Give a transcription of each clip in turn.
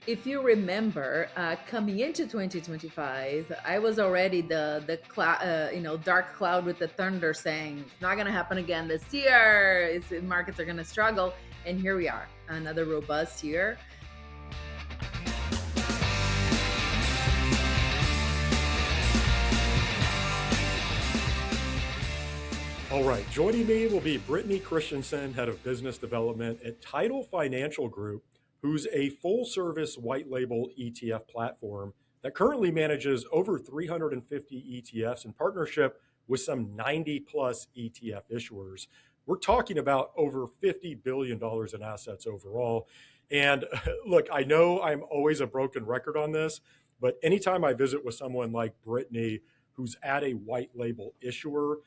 if you remember, coming into 2025, I was already the dark cloud with the thunder saying it's not going to happen again this year. Markets are going to struggle, and here we are, another robust year. All right, joining me will be Brittany Christensen, Head of Business Development at Tidal Financial Group, who's a full service white label ETF platform that currently manages over 350 ETFs in partnership with some 90 plus ETF issuers. We're talking about over $50 billion in assets overall. And look, I know I'm always a broken record on this, but anytime I visit with someone like Brittany, who's at a white label issuer,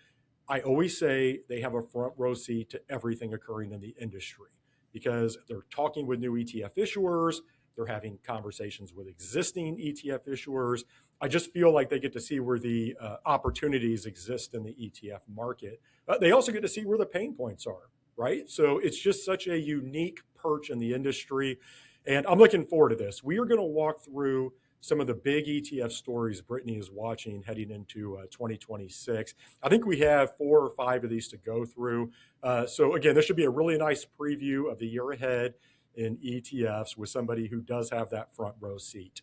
I always say they have a front row seat to everything occurring in the industry because they're talking with new ETF issuers, they're having conversations with existing ETF issuers. I just feel like they get to see where the opportunities exist in the ETF market. They also get to see where the pain points are, right? So it's just such a unique perch in the industry. And I'm looking forward to this. We are going to walk through some of the big ETF stories Brittany is watching heading into 2026. I think we have 4 or 5 of these to go through. So again, this should be a really nice preview of the year ahead in ETFs with somebody who does have that front row seat.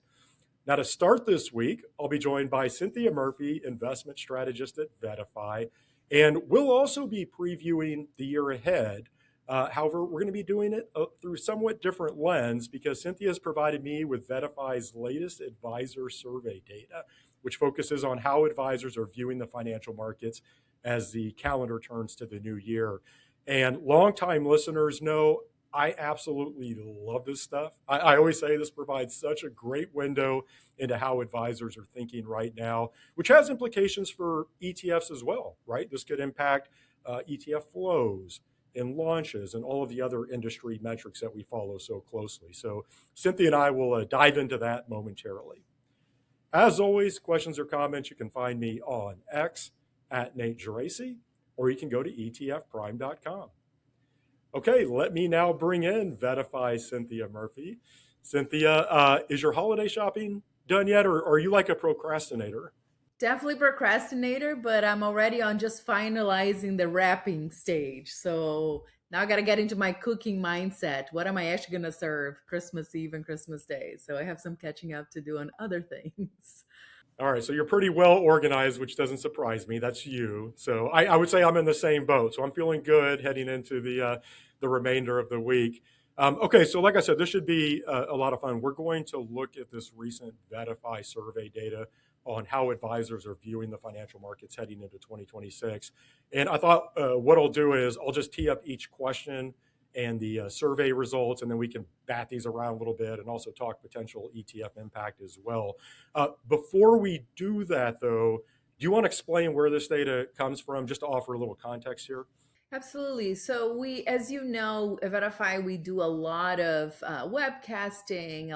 Now, to start this week, I'll be joined by Cinthia Murphy, investment strategist at VettaFi, and we'll also be previewing the year ahead. However, we're going to be doing it through a somewhat different lens because Cinthia has provided me with VettaFi's latest advisor survey data, which focuses on how advisors are viewing the financial markets as the calendar turns to the new year. And longtime listeners know I absolutely love this stuff. I always say this provides such a great window into how advisors are thinking right now, which has implications for ETFs as well, right? This could impact ETF flows and launches and all of the other industry metrics that we follow so closely. So Cynthia and I will dive into that momentarily. As always, questions or comments, you can find me on X at Nate Geraci, or you can go to etfprime.com. Okay, let me now bring in VettaFi Cinthia Murphy. Cinthia, is your holiday shopping done yet, or are you like a procrastinator? Definitely procrastinator, but I'm already on just finalizing the wrapping stage. So now I got to get into my cooking mindset. What am I actually going to serve Christmas Eve and Christmas Day? So I have some catching up to do on other things. All right, so you're pretty well organized, which doesn't surprise me. That's you. So I would say I'm in the same boat. So I'm feeling good heading into the remainder of the week. Okay, so like I said, this should be a lot of fun. We're going to look at this recent VettaFi survey data on how advisors are viewing the financial markets heading into 2026. And I thought what I'll do is I'll just tee up each question and the survey results, and then we can bat these around a little bit and also talk potential ETF impact as well. Before we do that, though, do you want to explain where this data comes from, just to offer a little context here? Absolutely. So we, as you know, at VettaFi, we do a lot of webcasting,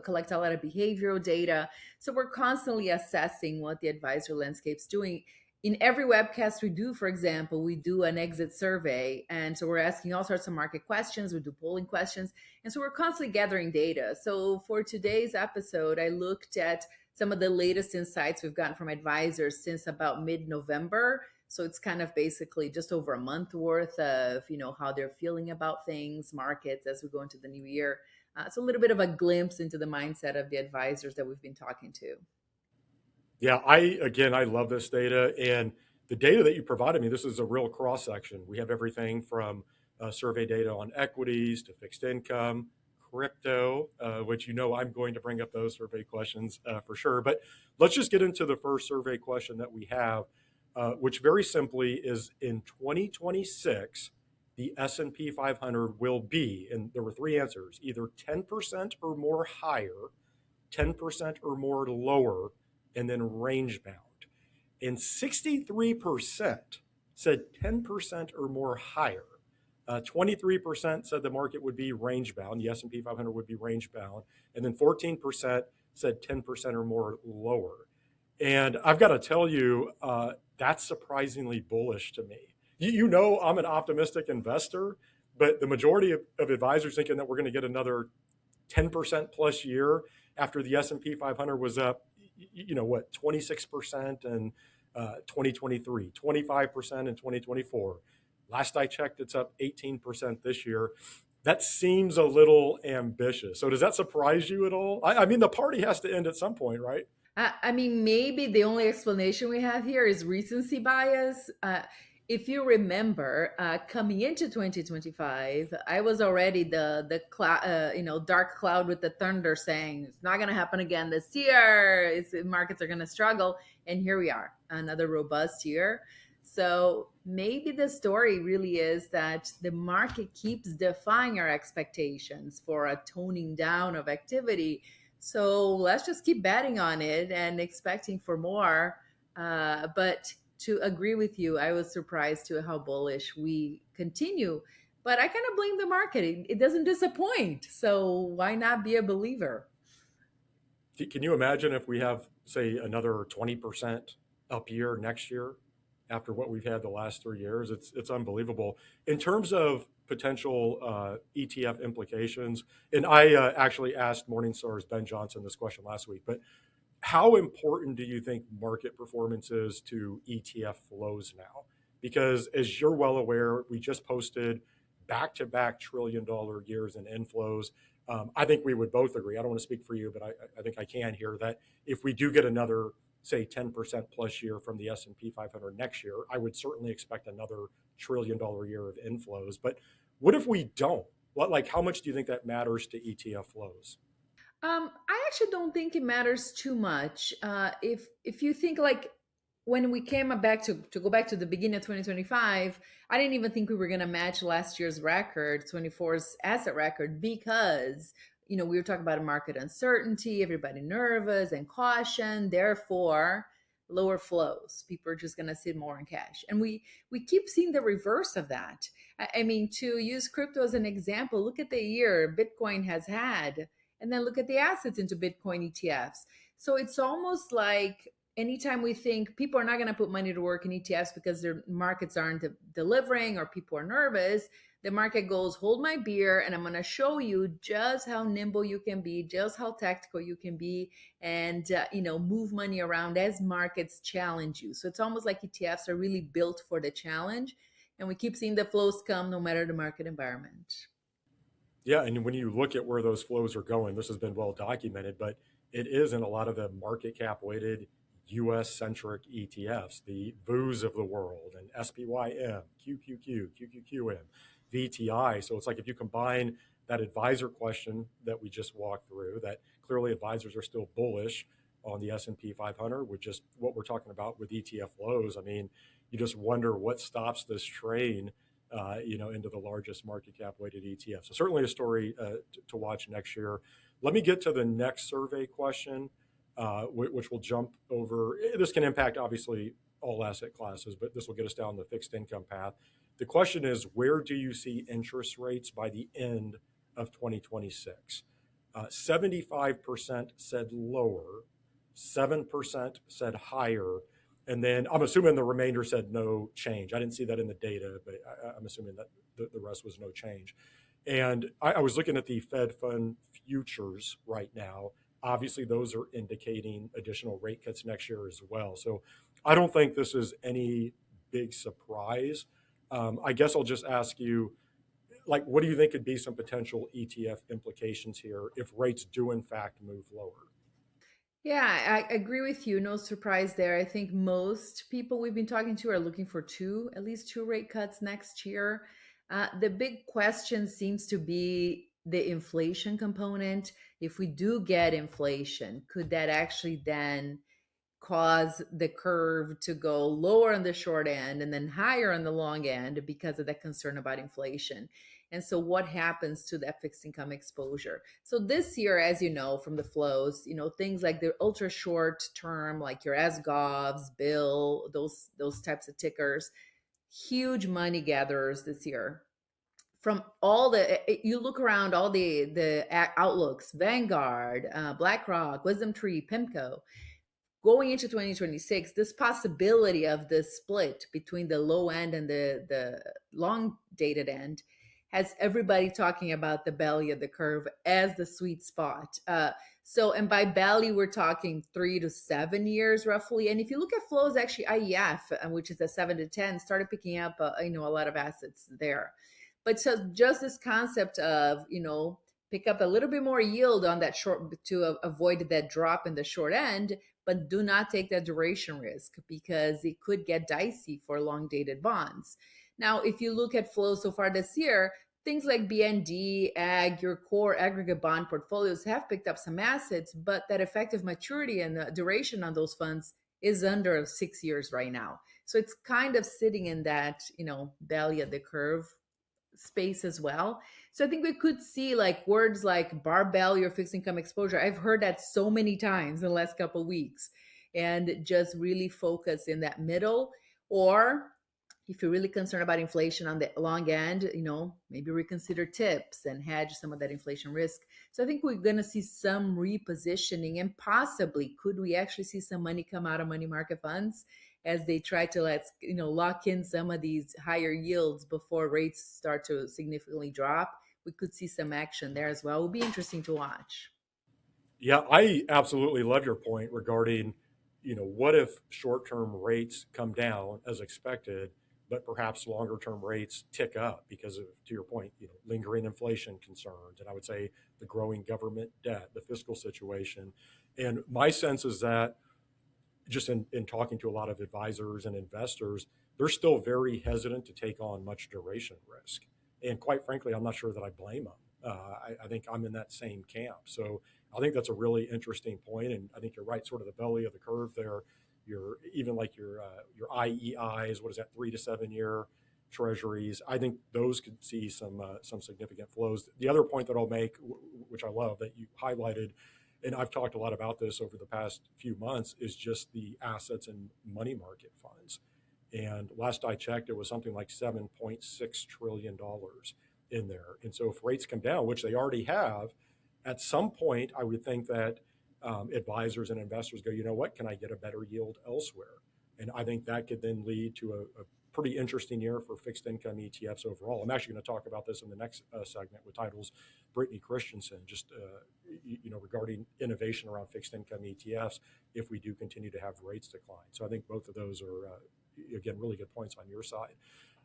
collect a lot of behavioral data. So we're constantly assessing what the advisor landscape's doing. In every webcast we do, for example, we do an exit survey. And so we're asking all sorts of market questions, we do polling questions. And so we're constantly gathering data. So for today's episode, I looked at some of the latest insights we've gotten from advisors since about mid-November. So it's kind of basically just over a month worth of, how they're feeling about things, markets as we go into the new year. It's a little bit of a glimpse into the mindset of the advisors that we've been talking to. Yeah, I love this data, and the data that you provided me. This is a real cross section. We have everything from survey data on equities to fixed income, crypto, which I'm going to bring up those survey questions for sure. But let's just get into the first survey question that we have, which very simply is in 2026, the S&P 500 will be, and there were 3 answers, either 10% or more higher, 10% or more lower, and then range bound. And 63% said 10% or more higher. 23% said the market would be range bound, the S&P 500 would be range bound, and then 14% said 10% or more lower. And I've got to tell you, that's surprisingly bullish to me. I'm an optimistic investor, but the majority of advisors thinking that we're going to get another 10% plus year after the S&P 500 was up, 26% in 2023, 25% in 2024. Last I checked, it's up 18% this year. That seems a little ambitious. So does that surprise you at all? I mean, the party has to end at some point, right? I mean, maybe the only explanation we have here is recency bias. If you remember, coming into 2025, I was already the cloud, dark cloud with the thunder, saying it's not going to happen again this year. Markets are going to struggle, and here we are, another robust year. So maybe the story really is that the market keeps defying our expectations for a toning down of activity, so let's just keep betting on it and expecting for more. But to agree with you, I was surprised to how bullish we continue. But I kind of blame the market. It doesn't disappoint. So why not be a believer? Can you imagine if we have, say, another 20% up year next year after what we've had the last 3 years? It's unbelievable. In terms of potential ETF implications, and I actually asked Morningstar's Ben Johnson this question last week, but how important do you think market performance is to ETF flows now? Because as you're well aware, we just posted back-to-back trillion-dollar years in inflows. I think we would both agree. I don't want to speak for you, but I think I can here that if we do get another, say, 10% plus year from the S&P 500 next year, I would certainly expect another trillion-dollar year of inflows. But what if we don't? Like, how much do you think that matters to ETF flows? I actually don't think it matters too much. If you think like when we came back to go back to the beginning of 2025, I didn't even think we were going to match last year's record, 24's asset record, because we were talking about a market uncertainty, everybody nervous and caution, therefore lower flows. People are just going to sit more in cash, and we keep seeing the reverse of that. I mean, to use crypto as an example, look at the year Bitcoin has had, and then look at the assets into Bitcoin ETFs. So it's almost like anytime we think people are not going to put money to work in ETFs because their markets aren't delivering or people are nervous, the market goes, hold my beer, and I'm going to show you just how nimble you can be, just how tactical you can be, and move money around as markets challenge you. So it's almost like ETFs are really built for the challenge, and we keep seeing the flows come no matter the market environment. Yeah, and when you look at where those flows are going, this has been well documented, but it is in a lot of the market cap weighted US centric ETFs, the VOOs of the world, and SPYM, QQQ, QQQM, VTI. So it's like if you combine that advisor question that we just walked through, that clearly advisors are still bullish on the S&P 500 with just what we're talking about with ETF flows. I mean, you just wonder what stops this train into the largest market cap weighted ETF. So certainly a story to watch next year. Let me get to the next survey question, which will jump over. This can impact obviously all asset classes, but this will get us down the fixed income path. The question is, where do you see interest rates by the end of 2026? 75% said lower, 7% said higher, and then I'm assuming the remainder said no change. I didn't see that in the data, but I'm assuming that the rest was no change. And I was looking at the Fed fund futures right now. Obviously, those are indicating additional rate cuts next year as well. So I don't think this is any big surprise. I guess I'll just ask you, like, what do you think could be some potential ETF implications here if rates do in fact move lower? Yeah, I agree with you. No surprise there. I think most people we've been talking to are looking for at least two rate cuts next year. The big question seems to be the inflation component. If we do get inflation, could that actually then cause the curve to go lower on the short end and then higher on the long end because of that concern about inflation? And so what happens to that fixed income exposure? So this year, as you know from the flows, things like the ultra short term, like your SGOVs, Bill, those types of tickers, huge money gatherers this year. From all you look around all the outlooks, Vanguard, BlackRock, Wisdom Tree, PIMCO, going into 2026, this possibility of the split between the low end and the long dated end has everybody talking about the belly of the curve as the sweet spot. And by belly, we're talking 3 to 7 years roughly. And if you look at flows, actually IEF, which is a 7 to 10, started picking up, a lot of assets there. But so just this concept of, pick up a little bit more yield on that short to avoid that drop in the short end, but do not take that duration risk because it could get dicey for long dated bonds. Now, if you look at flows so far this year, things like BND, AG, your core aggregate bond portfolios have picked up some assets, but that effective maturity and the duration on those funds is under 6 years right now. So it's kind of sitting in that, belly of the curve space as well. So I think we could see like words like barbell your fixed income exposure. I've heard that so many times in the last couple of weeks, and just really focus in that middle. Or if you're really concerned about inflation on the long end, maybe reconsider tips and hedge some of that inflation risk. So I think we're going to see some repositioning, and possibly could we actually see some money come out of money market funds as they try to lock in some of these higher yields before rates start to significantly drop. We could see some action there as well. It will be interesting to watch. Yeah, I absolutely love your point regarding, what if short-term rates come down as expected, but perhaps longer-term rates tick up because of, to your point, lingering inflation concerns, and I would say the growing government debt, the fiscal situation. And my sense is that just in talking to a lot of advisors and investors, they're still very hesitant to take on much duration risk. And quite frankly, I'm not sure that I blame them. I think I'm in that same camp. So I think that's a really interesting point, and I think you're right. Sort of the belly of the curve there. Your even like your IEIs. What is that? 3 to 7 year treasuries. I think those could see some significant flows. The other point that I'll make, which I love that you highlighted, and I've talked a lot about this over the past few months, is just the assets and money market funds. And last I checked, it was something like $7.6 trillion in there. And so if rates come down, which they already have, at some point, I would think that advisors and investors go, you know what, can I get a better yield elsewhere? And I think that could then lead to a pretty interesting year for fixed income ETFs overall. I'm actually going to talk about this in the next segment with Tidal's Brittany Christensen, just regarding innovation around fixed income ETFs if we do continue to have rates decline. So I think both of those are, again, really good points on your side.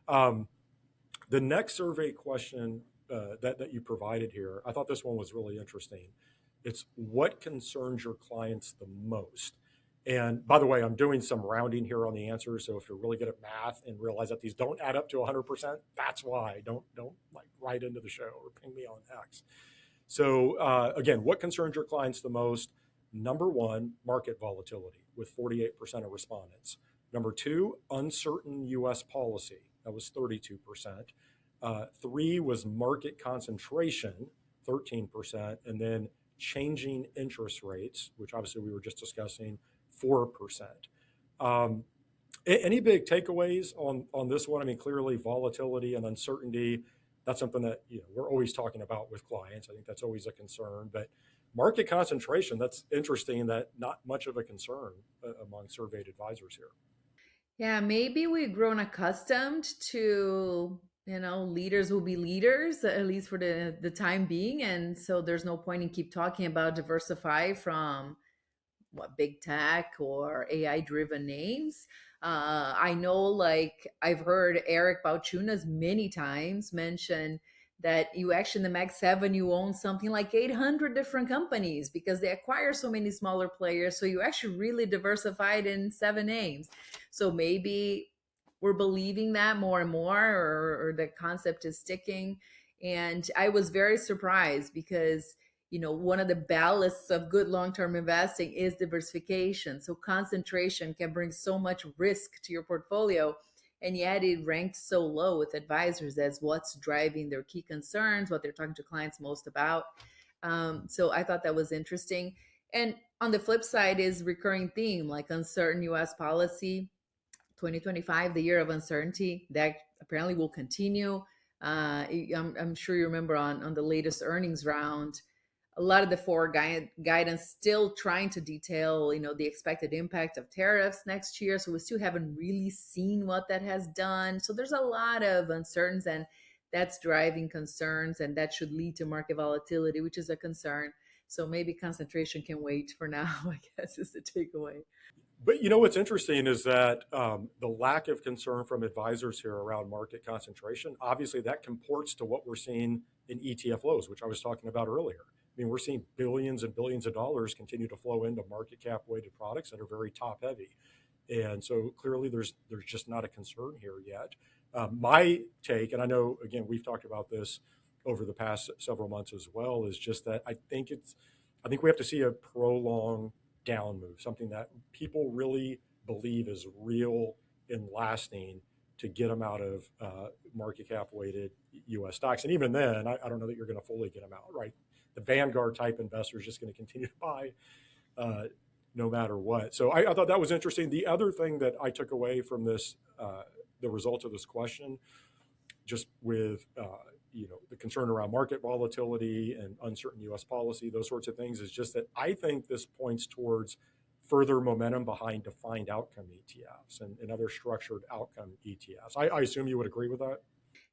The next survey question that you provided here, I thought this one was really interesting. It's what concerns your clients the most? And by the way, I'm doing some rounding here on the answers. So if you're really good at math and realize that these don't add up to 100%, that's why. Don't like write into the show or ping me on X. So again, what concerns your clients the most? Number one, market volatility with 48% of respondents. Number two, uncertain U.S. policy. That was 32%. Three was market concentration, 13%. And then changing interest rates, which obviously we were just discussing, 4%. Any big takeaways on this one? I mean, clearly volatility and uncertainty, that's something that we're always talking about with clients. I think that's always a concern. But market concentration, that's interesting, that not much of a concern among surveyed advisors here. Yeah, maybe we've grown accustomed to, leaders will be leaders, at least for the time being. And so there's no point in keep talking about diversify from what big tech or AI driven names. I know, like, I've heard Eric Balchunas many times mention that you actually in the Mag 7, you own something like 800 different companies because they acquire so many smaller players. So you actually really diversified in 7 names. So maybe we're believing that more and more, or the concept is sticking. And I was very surprised because one of the ballasts of good long-term investing is diversification. So concentration can bring so much risk to your portfolio, and yet it ranked so low with advisors as what's driving their key concerns, what they're talking to clients most about. So I thought that was interesting. And on the flip side is recurring theme, like uncertain U.S. policy. 2025, the year of uncertainty, that apparently will continue. I'm sure you remember on the latest earnings round, a lot of the forward guidance still trying to detail, the expected impact of tariffs next year. So we still haven't really seen what that has done. So there's a lot of uncertainties, and that's driving concerns, and that should lead to market volatility, which is a concern. So maybe concentration can wait for now, I guess is the takeaway. But you know what's interesting is that the lack of concern from advisors here around market concentration, obviously that comports to what we're seeing in ETF flows, which I was talking about earlier. I mean, we're seeing billions and billions of dollars continue to flow into market cap weighted products that are very top heavy. And so clearly there's just not a concern here yet. My take, and I know again we've talked about this over the past several months as well, is just that I think we have to see a prolonged down move, something that people really believe is real and lasting to get them out of market cap weighted U.S. stocks. And even then, I don't know that you're going to fully get them out, right? The Vanguard type investor is just going to continue to buy uh, no matter what. So I thought that was interesting. The other thing that I took away from this, the result of this question, just with the concern around market volatility and uncertain U.S. policy, those sorts of things, is just that I think this points towards further momentum behind defined outcome ETFs and other structured outcome ETFs. I assume you would agree with that.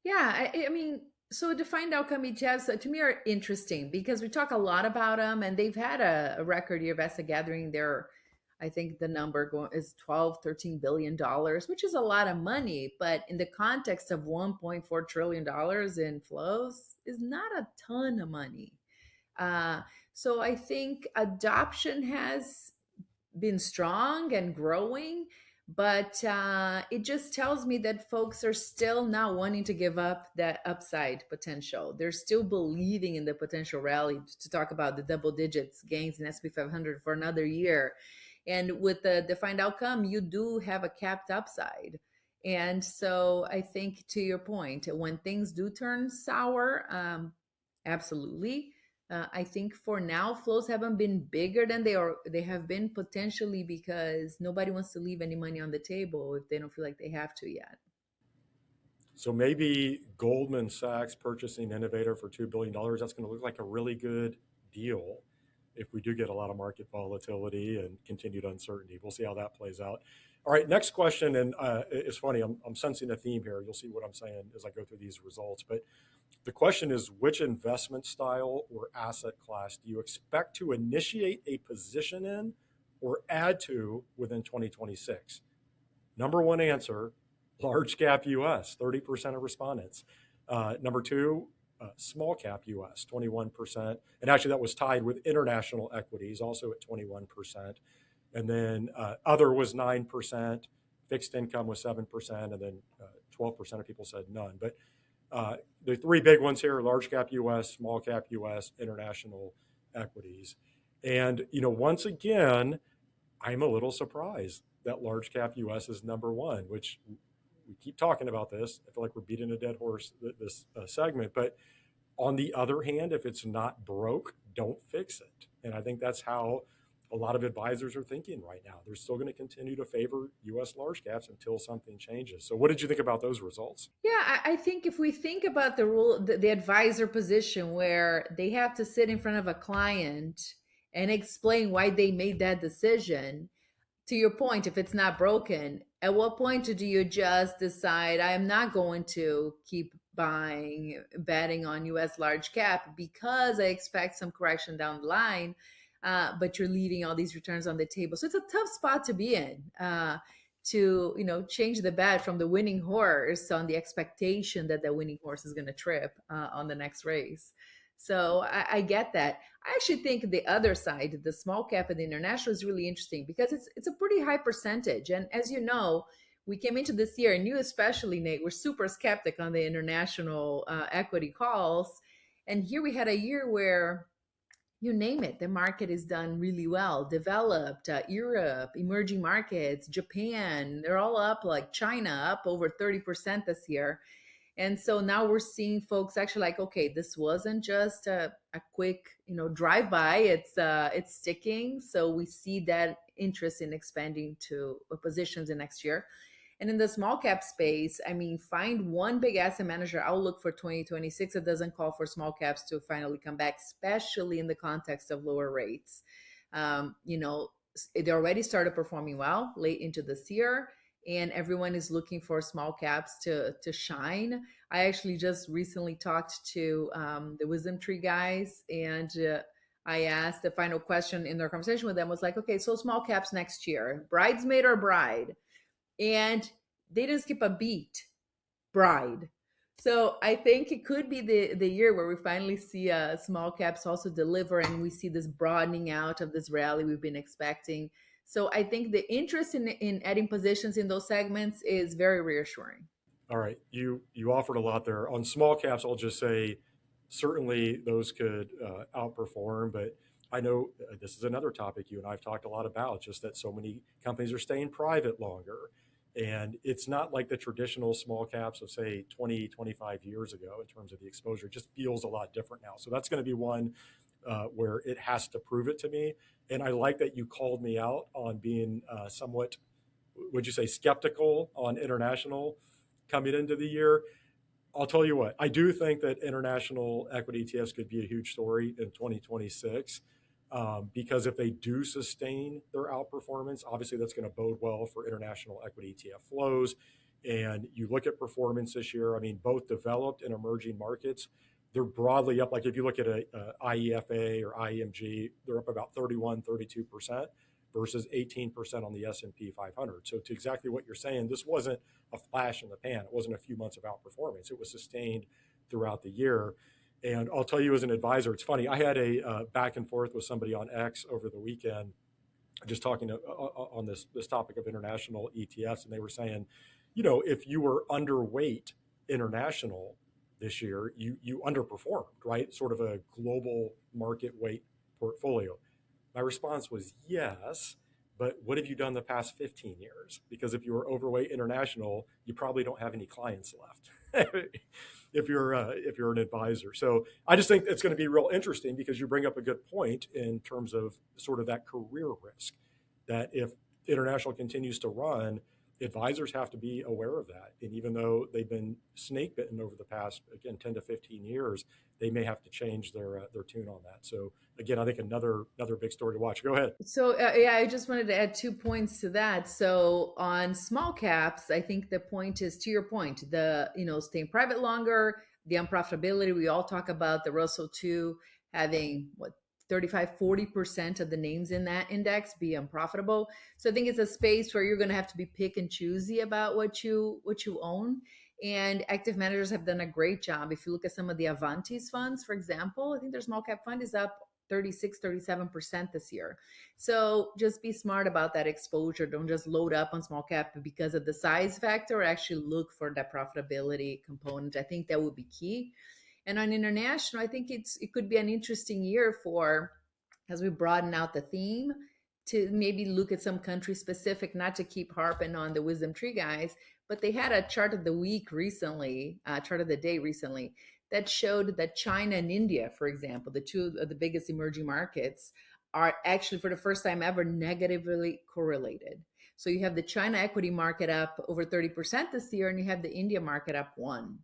Yeah, I mean, so defined outcome ETFs to me are interesting because we talk a lot about them, and they've had a record year of asset gathering. I think the is 12, $13 billion, which is a lot of money, but in the context of $1.4 trillion in flows, is not a ton of money. Uh, so I think adoption has been strong and growing, but it just tells me that folks are still not wanting to give up that upside potential. They're still believing in the potential rally, to talk about the double digits gains in S&P 500 for another year. And with the defined outcome, you do have a capped upside. And so I think, to your point, when things do turn sour, absolutely. I think for now, flows haven't been bigger than they have been, potentially because nobody wants to leave any money on the table if they don't feel like they have to yet. So maybe Goldman Sachs purchasing Innovator for $2 billion, that's going to look like a really good deal if we do get a lot of market volatility and continued uncertainty. We'll see how that plays out. All right, next question. And it's funny, I'm sensing a theme here. You'll see what I'm saying as I go through these results. But the question is, which investment style or asset class do you expect to initiate a position in or add to within 2026? Number one answer, large cap US, 30% of respondents. Number two, small cap US, 21%. And actually, that was tied with international equities, also at 21%. And then other was 9%, fixed income was 7%, and then 12% of people said none. But the three big ones here: large cap US, small cap US, international equities. And once again, I'm a little surprised that large cap US is number one, which we keep talking about this. I feel like we're beating a dead horse this segment. But on the other hand, if it's not broke, don't fix it. And I think that's how a lot of advisors are thinking right now. They're still going to continue to favor US large caps until something changes. So, what did you think about those results? Yeah, I think if we think about the advisor position where they have to sit in front of a client and explain why they made that decision, to your point, if it's not broken, at what point do you just decide I am not going to keep betting on US large cap because I expect some correction down the line, but you're leaving all these returns on the table. So it's a tough spot to be in. To change the bet from the winning horse on the expectation that the winning horse is going to trip on the next race. So I get that. I actually think the other side, the small cap and the international, is really interesting because it's a pretty high percentage. And as you know, we came into this year, and you especially, Nate, were super skeptic on the international equity calls. And here we had a year where, you name it, the market is done really well. Developed, Europe, emerging markets, Japan, they're all up, like China, up over 30% this year. And so now we're seeing folks actually like, okay, this wasn't just a quick, drive by. It's sticking. So we see that interest in expanding to positions in next year. And in the small cap space, I mean, find one big asset manager outlook for 2026 that doesn't call for small caps to finally come back, especially in the context of lower rates. They already started performing well late into this year, and everyone is looking for small caps to shine. I actually just recently talked to the Wisdom Tree guys, and I asked the final question in their conversation with them was like, okay, so small caps next year, bridesmaid or bride? And they didn't skip a beat, bride. So I think it could be the year where we finally see small caps also deliver, and we see this broadening out of this rally we've been expecting. So I think the interest in adding positions in those segments is very reassuring. All right, you offered a lot there on small caps. I'll just say certainly those could outperform, but I know this is another topic you and I've talked a lot about, just that so many companies are staying private longer. And it's not like the traditional small caps of say 20, 25 years ago in terms of the exposure. It just feels a lot different now. So that's going to be one where it has to prove it to me. And I like that you called me out on being somewhat, would you say, skeptical on international coming into the year. I'll tell you what, I do think that international equity ETFs could be a huge story in 2026 because if they do sustain their outperformance, obviously that's going to bode well for international equity ETF flows. And you look at performance this year, I mean, both developed and emerging markets, they're broadly up. Like if you look at a IEFA or IEMG, they're up about 31, 32% versus 18% on the S&P 500. So to exactly what you're saying, this wasn't a flash in the pan. It wasn't a few months of outperformance. It was sustained throughout the year. And I'll tell you as an advisor, it's funny. I had a back and forth with somebody on X over the weekend, just talking on this topic of international ETFs, and they were saying, you know, if you were underweight international this year, you underperformed, right? Sort of a global market weight portfolio. My response was yes, but what have you done the past 15 years? Because if you were overweight international, you probably don't have any clients left. If you're an advisor. So I just think it's going to be real interesting because you bring up a good point in terms of sort of that career risk that if international continues to run, advisors have to be aware of that. And even though they've been snake bitten over the past, again, 10 to 15 years, they may have to change their tune on that. So again, I think another big story to watch. Go ahead. So yeah, I just wanted to add 2 points to that. So on small caps, I think the point is to your point, the staying private longer, the unprofitability. We all talk about the Russell 2 having what 35-40% of the names in that index be unprofitable. So I think it's a space where you're going to have to be pick and choosy about what you own. And active managers have done a great job. If you look at some of the Avantis funds, for example, I think their small cap fund is up 36-37% this year. So just be smart about that exposure. Don't just load up on small cap because of the size factor. Actually look for that profitability component. I think that would be key. And on international, I think it could be an interesting year for, as we broaden out the theme, to maybe look at some country specific, not to keep harping on the Wisdom Tree guys, but they had a chart of the week recently, chart of the day recently, that showed that China and India, for example, the two of the biggest emerging markets, are actually for the first time ever negatively correlated. So you have the China equity market up over 30% this year, and you have the India market up 1%.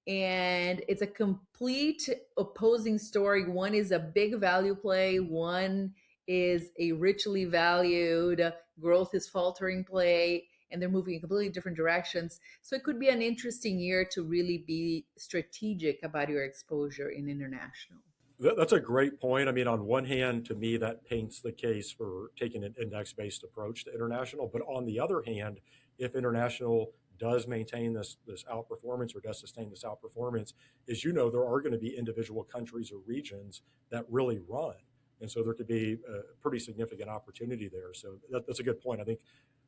And it's a complete opposing story. One is a big value play, one is a richly valued growth is faltering play, and they're moving in completely different directions. So it could be an interesting year to really be strategic about your exposure in international. That's a great point. I mean, on one hand, to me, that paints the case for taking an index-based approach to international. But on the other hand, if international does maintain this outperformance or does sustain this outperformance, as you know, there are going to be individual countries or regions that really run. And so there could be a pretty significant opportunity there. So that's a good point. I think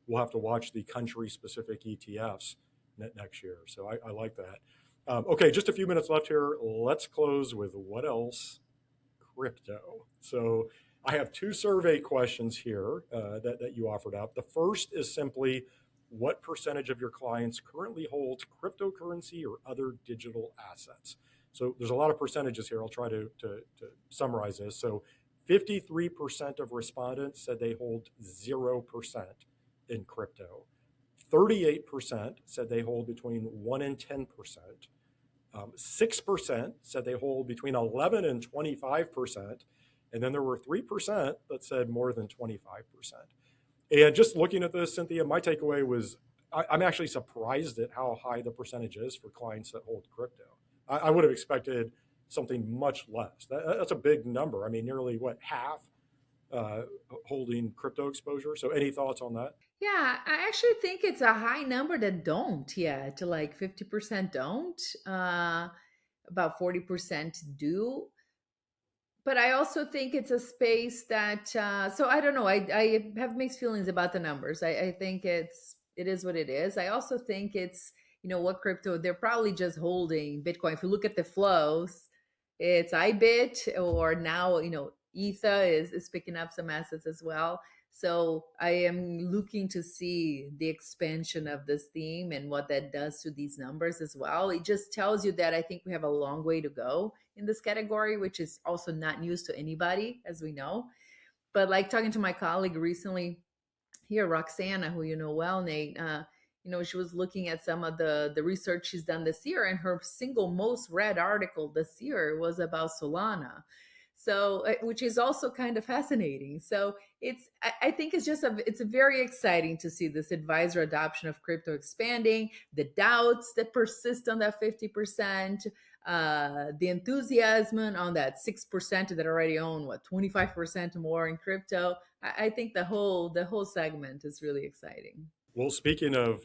we'll have to watch the country-specific ETFs next year. So I like that. Okay, just a few minutes left here. Let's close with what else? Crypto. So I have 2 survey questions here that you offered up. The first is simply, what percentage of your clients currently holds cryptocurrency or other digital assets? So there's a lot of percentages here. I'll try to summarize this. So 53% of respondents said they hold 0% in crypto. 38% said they hold between 1 and 10%. 6% said they hold between 11 and 25%. And then there were 3% that said more than 25%. And just looking at this, Cinthia, my takeaway was I'm actually surprised at how high the percentage is for clients that hold crypto. I would have expected something much less. That's a big number. I mean, nearly what, half uh, holding crypto exposure. So, any thoughts on that? Yeah, I actually think it's a high number that don't yet. Like 50% don't. About 40% do. But I also think it's a space that so I don't know. I have mixed feelings about the numbers. I think it is what it is. I also think it's, what crypto, they're probably just holding Bitcoin. If you look at the flows, it's IBIT, or now, ether is picking up some assets as well. So I am looking to see the expansion of this theme and what that does to these numbers as well. It just tells you that I think we have a long way to go in this category, which is also not news to anybody, as we know. But like talking to my colleague recently here, Roxana, who you know well, Nate, she was looking at some of the research she's done this year, and her single most read article this year was about Solana. So, which is also kind of fascinating. So I think it's very exciting to see this advisor adoption of crypto expanding, the doubts that persist on that 50%, the enthusiasm on that 6% that already own 25% more in crypto. I think the whole segment is really exciting. Well, speaking of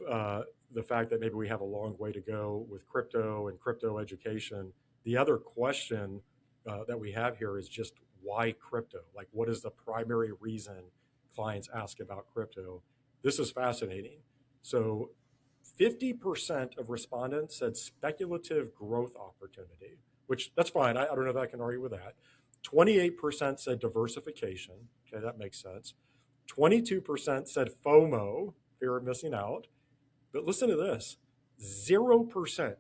the fact that maybe we have a long way to go with crypto and crypto education, the other question that we have here is just why crypto? Like, what is the primary reason clients ask about crypto? This is fascinating. So, 50% of respondents said speculative growth opportunity, which that's fine. I don't know if I can argue with that. 28% said diversification. Okay, that makes sense. 22% said FOMO, fear of missing out. But listen to this, 0%,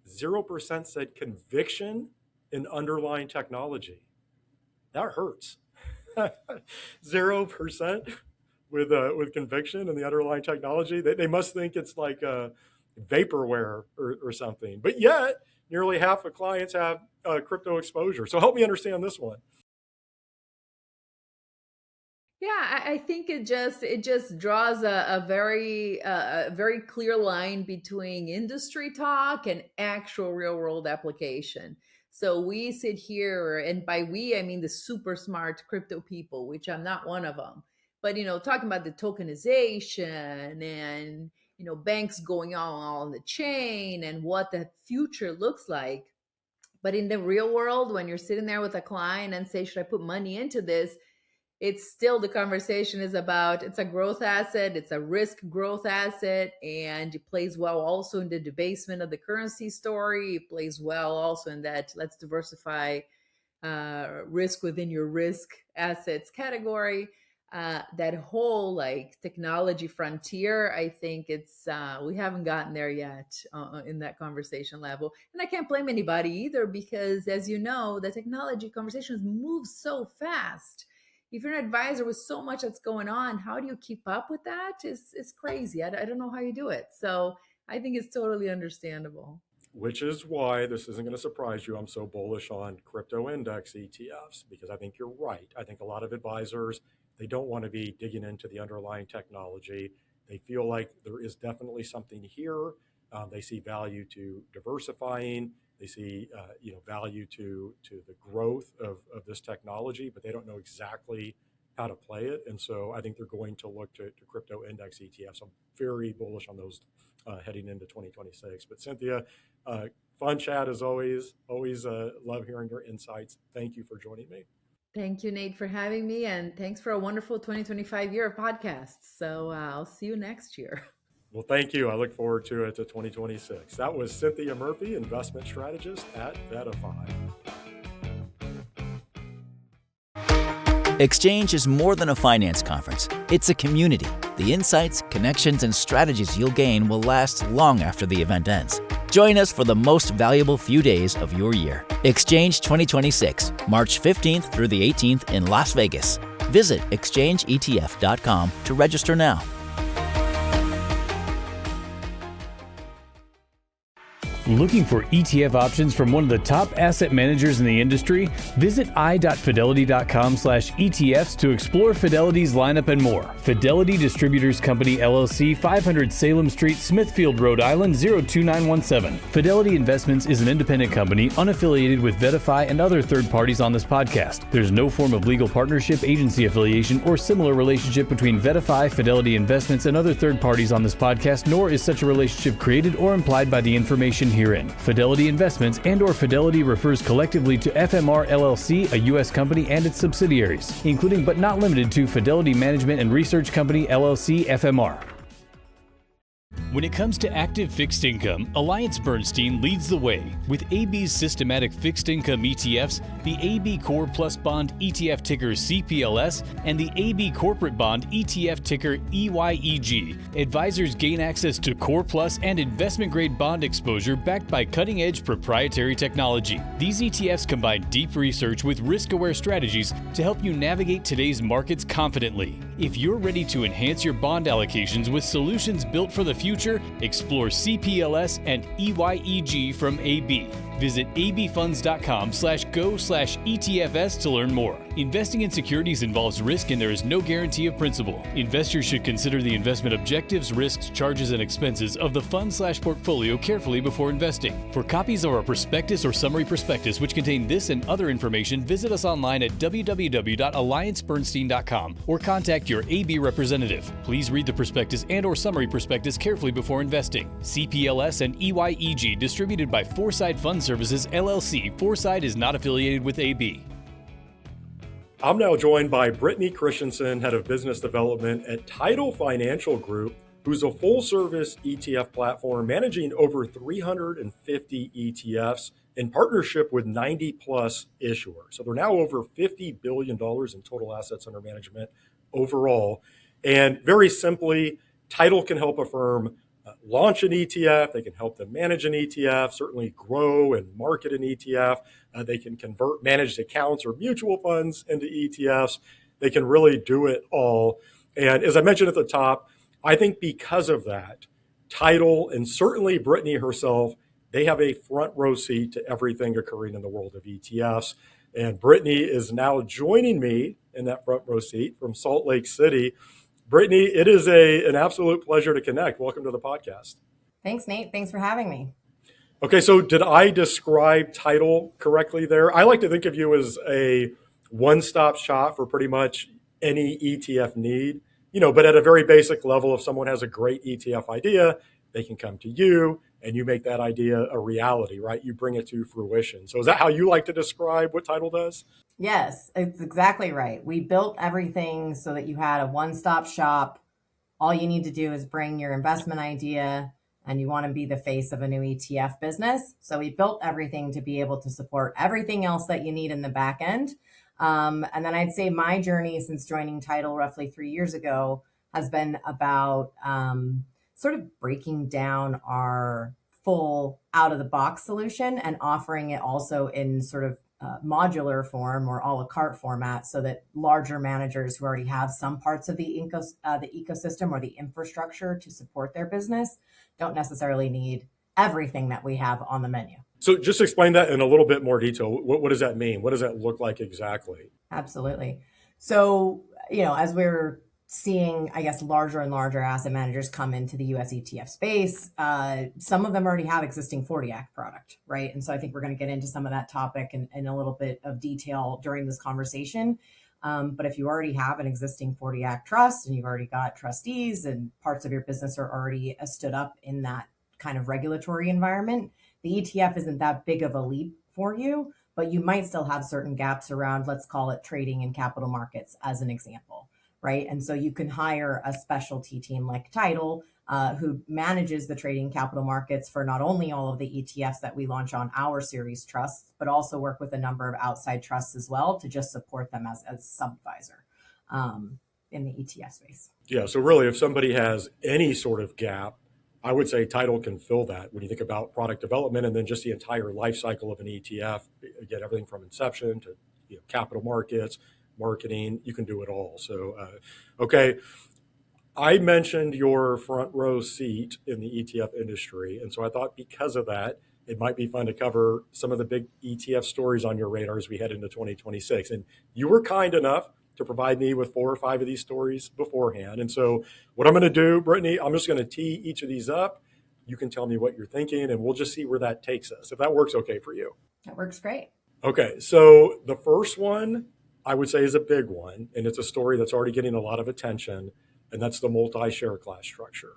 0% said conviction in underlying technology. That hurts. 0% with conviction in the underlying technology. They must think it's like vaporware or something. But yet, nearly half of clients have crypto exposure. So help me understand this one. Yeah, I think it just draws a very clear line between industry talk and actual real world application. So we sit here, and by we I mean the super smart crypto people, which I'm not one of them. But talking about the tokenization and banks going on the chain and what the future looks like. But in the real world, when you're sitting there with a client and say, should I put money into this? It's still, the conversation is about, it's a growth asset, it's a risk growth asset, and it plays well also in the debasement of the currency story. It plays well also in that let's diversify risk within your risk assets category. That whole like technology frontier, I think we haven't gotten there yet in that conversation level. And I can't blame anybody either, because as you know, the technology conversations move so fast. If you're an advisor with so much that's going on, how do you keep up with that? It's crazy. I don't know how you do it. So I think it's totally understandable. Which is why this isn't going to surprise you. I'm so bullish on crypto index ETFs because I think you're right. I think a lot of advisors, they don't want to be digging into the underlying technology. They feel like there is definitely something here. They see value to diversifying. They see value to the growth of this technology, but they don't know exactly how to play it. And so I think they're going to look to crypto index ETFs. I'm very bullish on those heading into 2026. But Cinthia, fun chat as always. Always love hearing your insights. Thank you for joining me. Thank you, Nate, for having me. And thanks for a wonderful 2025 year of podcasts. So I'll see you next year. Well, thank you. I look forward to it to 2026. That was Cinthia Murphy, investment strategist at VettaFi. Exchange is more than a finance conference. It's a community. The insights, connections, and strategies you'll gain will last long after the event ends. Join us for the most valuable few days of your year. Exchange 2026, March 15th through the 18th in Las Vegas. Visit exchangeetf.com to register now. Looking for ETF options from one of the top asset managers in the industry? Visit i.fidelity.com/ETFs to explore Fidelity's lineup and more. Fidelity Distributors Company, LLC, 500 Salem Street, Smithfield, Rhode Island, 02917. Fidelity Investments is an independent company unaffiliated with VettaFi and other third parties on this podcast. There's no form of legal partnership, agency affiliation, or similar relationship between VettaFi, Fidelity Investments, and other third parties on this podcast, nor is such a relationship created or implied by the information herein. Fidelity Investments and/or Fidelity refers collectively to FMR LLC, a U.S. company, and its subsidiaries, including but not limited to Fidelity Management and Research Company LLC, FMR. When it comes to active fixed income, AllianceBernstein leads the way. With AB's systematic fixed income ETFs, the AB Core Plus Bond ETF ticker CPLS, and the AB Corporate Bond ETF ticker EYEG, advisors gain access to Core Plus and investment-grade bond exposure backed by cutting-edge proprietary technology. These ETFs combine deep research with risk-aware strategies to help you navigate today's markets confidently. If you're ready to enhance your bond allocations with solutions built for the future, explore CPLS and EYEG from AB. Visit abfunds.com/go/ETFS to learn more. Investing in securities involves risk and there is no guarantee of principal. Investors should consider the investment objectives, risks, charges, and expenses of the fund/portfolio carefully before investing. For copies of our prospectus or summary prospectus, which contain this and other information, visit us online at www.alliancebernstein.com or contact your AB representative. Please read the prospectus and/or summary prospectus carefully before investing. CPLS and EYEG, distributed by Foresight Fund Services, LLC. Foresight is not affiliated with AB. I'm now joined by Brittany Christensen, Head of Business Development at Tidal Financial Group, who's a full-service ETF platform managing over 350 ETFs in partnership with 90-plus issuers. So they're now over $50 billion in total assets under management overall. And very simply, Tidal can help a firm launch an ETF. They can help them manage an ETF, certainly grow and market an ETF. They can convert managed accounts or mutual funds into ETFs. They can really do it all. And as I mentioned at the top, I think because of that, Tidal and certainly Brittany herself, they have a front row seat to everything occurring in the world of ETFs. And Brittany is now joining me in that front row seat from Salt Lake City. Brittany, it is an absolute pleasure to connect. Welcome to the podcast. Thanks, Nate. Thanks for having me. Okay, so did I describe Tidal correctly there? I like to think of you as a one-stop shop for pretty much any ETF need, but at a very basic level, if someone has a great ETF idea, they can come to you and you make that idea a reality, right? You bring it to fruition. So is that how you like to describe what Tidal does? Yes, it's exactly right. We built everything so that you had a one-stop shop. All you need to do is bring your investment idea and you want to be the face of a new ETF business. So we built everything to be able to support everything else that you need in the back end. And then I'd say my journey since joining Tidal roughly 3 years ago has been about sort of breaking down our full out-of-the-box solution and offering it also in sort of modular form or a la carte format so that larger managers who already have some parts of the ecosystem or the infrastructure to support their business don't necessarily need everything that we have on the menu. So just explain that in a little bit more detail. What does that mean? What does that look like exactly? Absolutely. So, as we're seeing, I guess, larger and larger asset managers come into the US ETF space, some of them already have existing 40 Act product, right? And so I think we're going to get into some of that topic in a little bit of detail during this conversation. But if you already have an existing 40 Act trust and you've already got trustees and parts of your business are already stood up in that kind of regulatory environment, the ETF isn't that big of a leap for you, but you might still have certain gaps around, let's call it trading and capital markets as an example, right? And so you can hire a specialty team like Tidal, who manages the trading capital markets for not only all of the ETFs that we launch on our series trusts, but also work with a number of outside trusts as well to just support them as sub-advisor in the ETF space. Yeah, so really if somebody has any sort of gap, I would say Tidal can fill that when you think about product development and then just the entire life cycle of an ETF. Again, everything from inception to capital markets, marketing, you can do it all. So, okay. I mentioned your front row seat in the ETF industry. And so I thought because of that, it might be fun to cover some of the big ETF stories on your radar as we head into 2026. And you were kind enough to provide me with 4 or 5 of these stories beforehand. And so what I'm going to do, Brittany, I'm just going to tee each of these up. You can tell me what you're thinking, and we'll just see where that takes us, if that works okay for you. That works great. Okay, so the first one I would say is a big one, and it's a story that's already getting a lot of attention, and that's the multi-share class structure.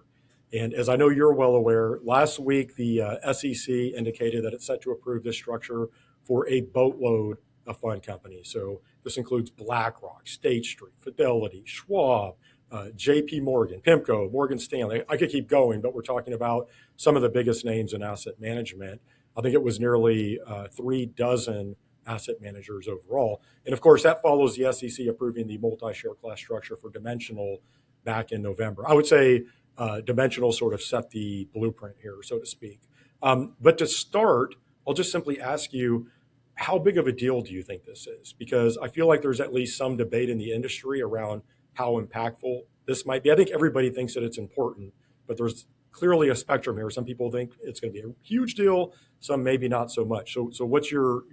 And as I know you're well aware, last week the SEC indicated that it's set to approve this structure for a boatload of fund companies. So this includes BlackRock, State Street, Fidelity, Schwab, JP Morgan, PIMCO, Morgan Stanley. I could keep going, but we're talking about some of the biggest names in asset management. I think it was nearly 3 dozen asset managers overall. And of course, that follows the SEC approving the multi-share class structure for Dimensional back in November. I would say Dimensional sort of set the blueprint here, so to speak. But to start, I'll just simply ask you, how big of a deal do you think this is? Because I feel like there's at least some debate in the industry around how impactful this might be. I think everybody thinks that it's important, but there's clearly a spectrum here. Some people think it's going to be a huge deal, some maybe not so much. So what's your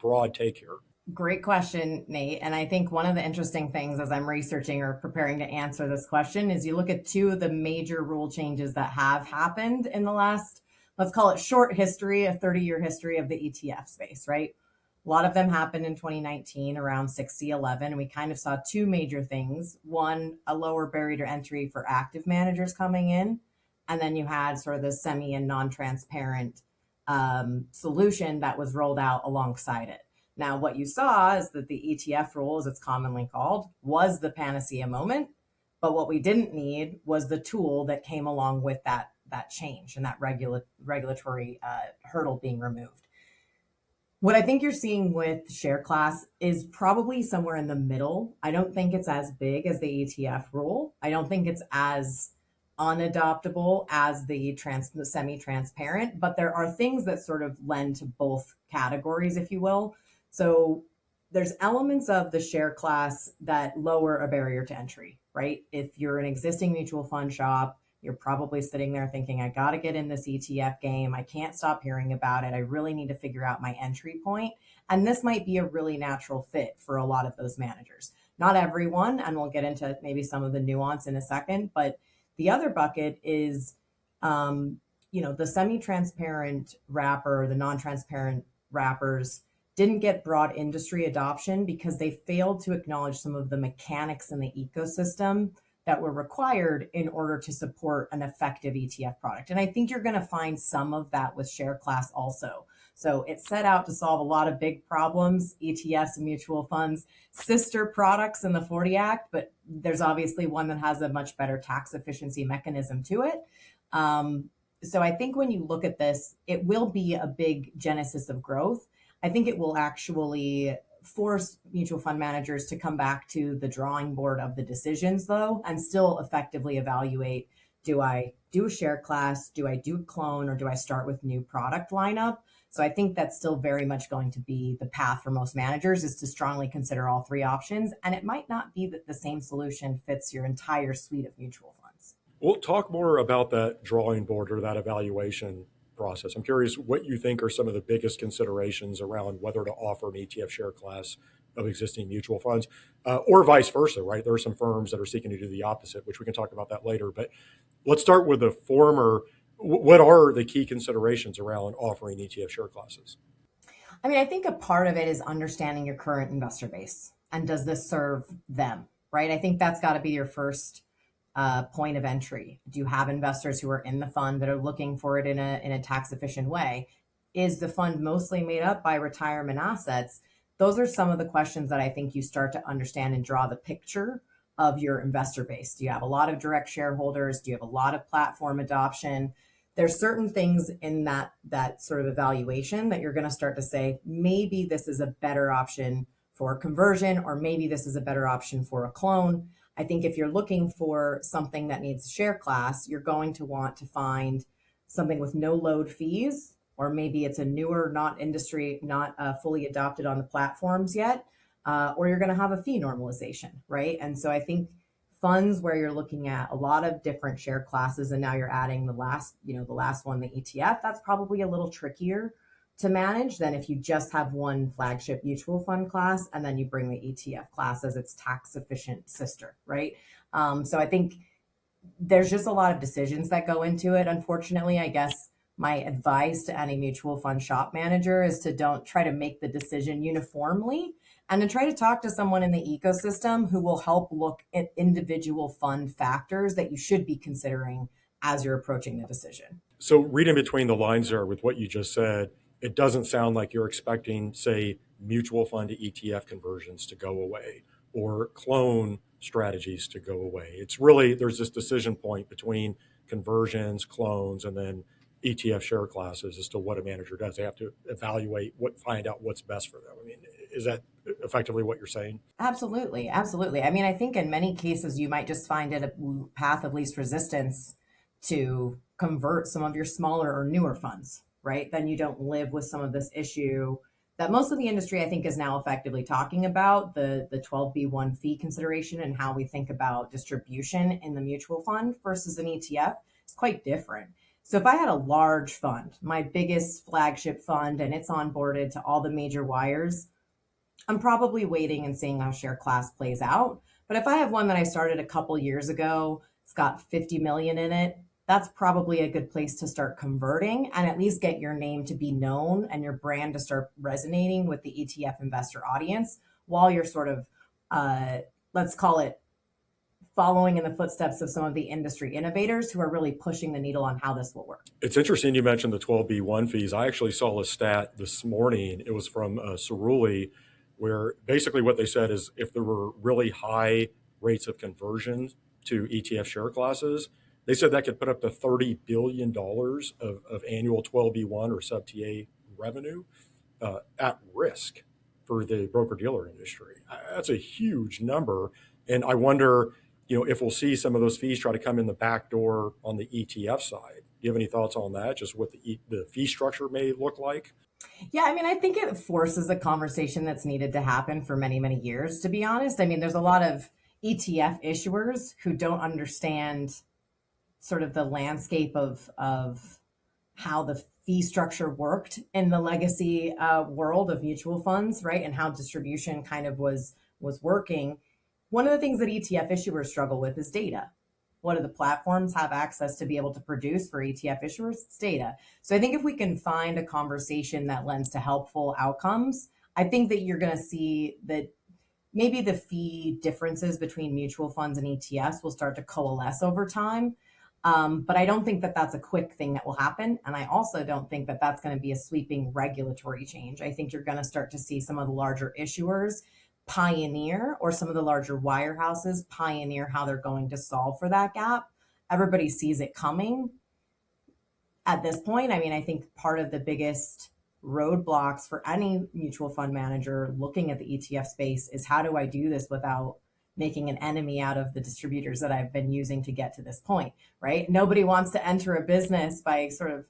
broad take here? Great question, Nate. And I think one of the interesting things as I'm researching or preparing to answer this question is you look at 2 of the major rule changes that have happened in the last, let's call it short history, a 30-year history of the ETF space, right? A lot of them happened in 2019 around 6C11. And we kind of saw 2 major things. One, a lower barrier to entry for active managers coming in. And then you had sort of the semi and non-transparent solution that was rolled out alongside it. Now, what you saw is that the ETF rule, as it's commonly called, was the panacea moment. But what we didn't need was the tool that came along with that change and that regulatory hurdle being removed. What I think you're seeing with share class is probably somewhere in the middle. I don't think it's as big as the ETF rule. I don't think it's as unadoptable as the semi-transparent, but there are things that sort of lend to both categories, if you will. So there's elements of the share class that lower a barrier to entry, right? If you're an existing mutual fund shop, you're probably sitting there thinking, I got to get in this ETF game. I can't stop hearing about it. I really need to figure out my entry point. And this might be a really natural fit for a lot of those managers. Not everyone, and we'll get into maybe some of the nuance in a second, but the other bucket is, the semi-transparent wrapper, the non-transparent wrappers didn't get broad industry adoption because they failed to acknowledge some of the mechanics in the ecosystem that were required in order to support an effective ETF product. And I think you're going to find some of that with share class also. So it set out to solve a lot of big problems, ETFs and mutual funds, sister products in the 40 Act, but there's obviously one that has a much better tax efficiency mechanism to it. So I think when you look at this, it will be a big genesis of growth. I think it will actually force mutual fund managers to come back to the drawing board of the decisions, though, and still effectively evaluate, do I do a share class, do I do a clone, or do I start with new product lineup? So I think that's still very much going to be the path for most managers, is to strongly consider all 3 options. And it might not be that the same solution fits your entire suite of mutual funds. We'll talk more about that drawing board or that evaluation process. I'm curious what you think are some of the biggest considerations around whether to offer an ETF share class of existing mutual funds, or vice versa, right? There are some firms that are seeking to do the opposite, which we can talk about that later. But let's start with the former. What are the key considerations around offering ETF share classes? I mean, I think a part of it is understanding your current investor base and does this serve them, right? I think that's got to be your first point of entry. Do you have investors who are in the fund that are looking for it in a tax efficient way? Is the fund mostly made up by retirement assets? Those are some of the questions that I think you start to understand and draw the picture of your investor base. Do you have a lot of direct shareholders? Do you have a lot of platform adoption? There's certain things in that sort of evaluation that you're going to start to say, maybe this is a better option for conversion, or maybe this is a better option for a clone. I think if you're looking for something that needs share class, you're going to want to find something with no load fees, or maybe it's a newer, not fully adopted on the platforms yet, or you're going to have a fee normalization, right? And so I think funds where you're looking at a lot of different share classes, and now you're adding the last one, the ETF, that's probably a little trickier to manage than if you just have one flagship mutual fund class and then you bring the ETF class as its tax efficient sister, right? So I think there's just a lot of decisions that go into it. Unfortunately, I guess my advice to any mutual fund shop manager is to don't try to make the decision uniformly, and to try to talk to someone in the ecosystem who will help look at individual fund factors that you should be considering as you're approaching the decision. So reading between the lines there with what you just said, it doesn't sound like you're expecting, say, mutual fund to ETF conversions to go away or clone strategies to go away. It's really, there's this decision point between conversions, clones, and then ETF share classes as to what a manager does. They have to evaluate find out what's best for them. I mean, is that effectively what you're saying? Absolutely. Absolutely. I mean, I think in many cases, you might just find it a path of least resistance to convert some of your smaller or newer funds, right? Then you don't live with some of this issue that most of the industry, I think, is now effectively talking about, the 12B1 fee consideration and how we think about distribution in the mutual fund versus an ETF. It's quite different. So if I had a large fund, my biggest flagship fund, and it's onboarded to all the major wires, I'm probably waiting and seeing how share class plays out. But if I have one that I started a couple years ago, it's got 50 million in it, that's probably a good place to start converting and at least get your name to be known and your brand to start resonating with the ETF investor audience while you're sort of, let's call it, following in the footsteps of some of the industry innovators who are really pushing the needle on how this will work. It's interesting you mentioned the 12B1 fees. I actually saw a stat this morning. It was from Cerulli, where basically what they said is if there were really high rates of conversion to ETF share classes, they said that could put up to $30 billion of annual 12B1 or sub-TA revenue at risk for the broker-dealer industry. That's a huge number. And I wonder, if we'll see some of those fees try to come in the back door on the ETF side. Do you have any thoughts on that, just what the fee structure may look like? Yeah, I mean, I think it forces a conversation that's needed to happen for many, many years, to be honest. I mean, there's a lot of ETF issuers who don't understand sort of the landscape of how the fee structure worked in the legacy world of mutual funds, right? And how distribution kind of was working. One of the things that ETF issuers struggle with is data. What do the platforms have access to be able to produce for ETF issuers? It's data. So I think if we can find a conversation that lends to helpful outcomes, I think that you're going to see that maybe the fee differences between mutual funds and ETFs will start to coalesce over time. But I don't think that that's a quick thing that will happen. And I also don't think that that's going to be a sweeping regulatory change. I think you're going to start to see some of the larger issuers pioneer, or some of the larger wirehouses pioneer how they're going to solve for that gap. Everybody sees it coming at this point. I mean, I think part of the biggest roadblocks for any mutual fund manager looking at the ETF space is, how do I do this without making an enemy out of the distributors that I've been using to get to this point, right? Nobody wants to enter a business by sort of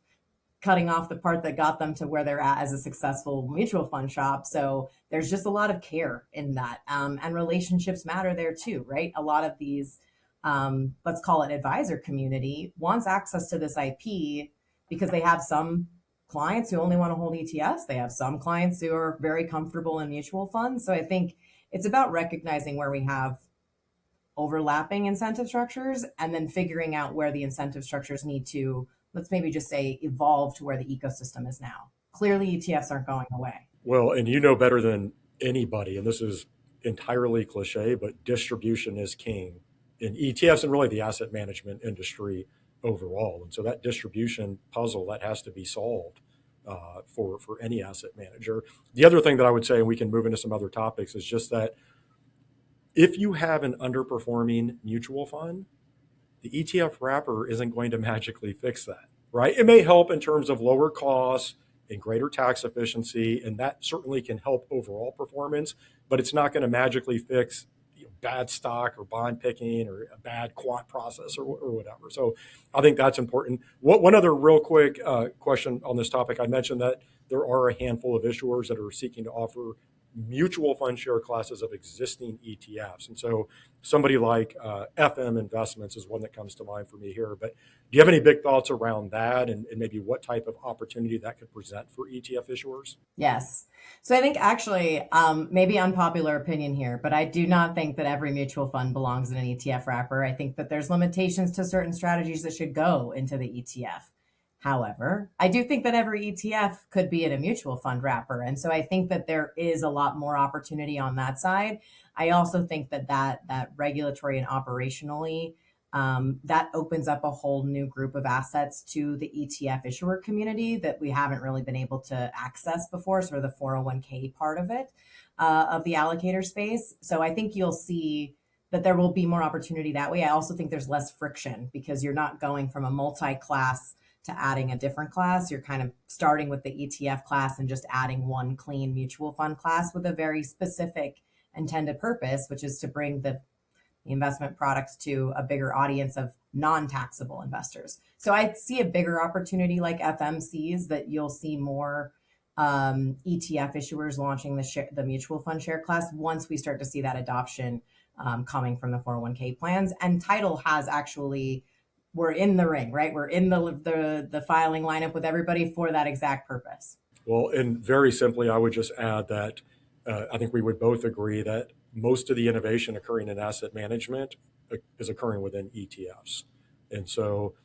cutting off the part that got them to where they're at as a successful mutual fund shop. So there's just a lot of care in that. And relationships matter there too, right? A lot of these, let's call it advisor community, wants access to this IP because they have some clients who only want to hold ETFs. They have some clients who are very comfortable in mutual funds. So I think it's about recognizing where we have overlapping incentive structures and then figuring out where the incentive structures need to, let's maybe just say, evolve to where the ecosystem is now. Clearly, ETFs aren't going away. Well, and you know better than anybody, and this is entirely cliche, but distribution is king in ETFs and really the asset management industry overall. And so that distribution puzzle, that has to be solved for any asset manager. The other thing that I would say, and we can move into some other topics, is just that if you have an underperforming mutual fund, the ETF wrapper isn't going to magically fix that, right? It may help in terms of lower costs and greater tax efficiency, and that certainly can help overall performance, but it's not going to magically fix bad stock or bond picking or a bad quant process or whatever. So I think that's important. One other real quick question on this topic, I mentioned that there are a handful of issuers that are seeking to offer mutual fund share classes of existing ETFs. And so somebody like FM Investments is one that comes to mind for me here. But do you have any big thoughts around that and maybe what type of opportunity that could present for ETF issuers? Yes. So I think actually, maybe unpopular opinion here, but I do not think that every mutual fund belongs in an ETF wrapper. I think that there's limitations to certain strategies that should go into the ETF. However, I do think that every ETF could be in a mutual fund wrapper. And so I think that there is a lot more opportunity on that side. I also think that regulatory and operationally, that opens up a whole new group of assets to the ETF issuer community that we haven't really been able to access before, sort of the 401k part of it, of the allocator space. So I think you'll see that there will be more opportunity that way. I also think there's less friction because you're not going from a multi-class to adding a different class. You're kind of starting with the ETF class and just adding one clean mutual fund class with a very specific intended purpose, which is to bring the investment products to a bigger audience of non-taxable investors. So I see a bigger opportunity like FMCs that you'll see more ETF issuers launching the mutual fund share class once we start to see that adoption coming from the 401k plans. And Tidal has actually, we're in the ring, right? We're in the filing lineup with everybody for that exact purpose. Well, and very simply, I would just add that I think we would both agree that most of the innovation occurring in asset management is occurring within ETFs. And so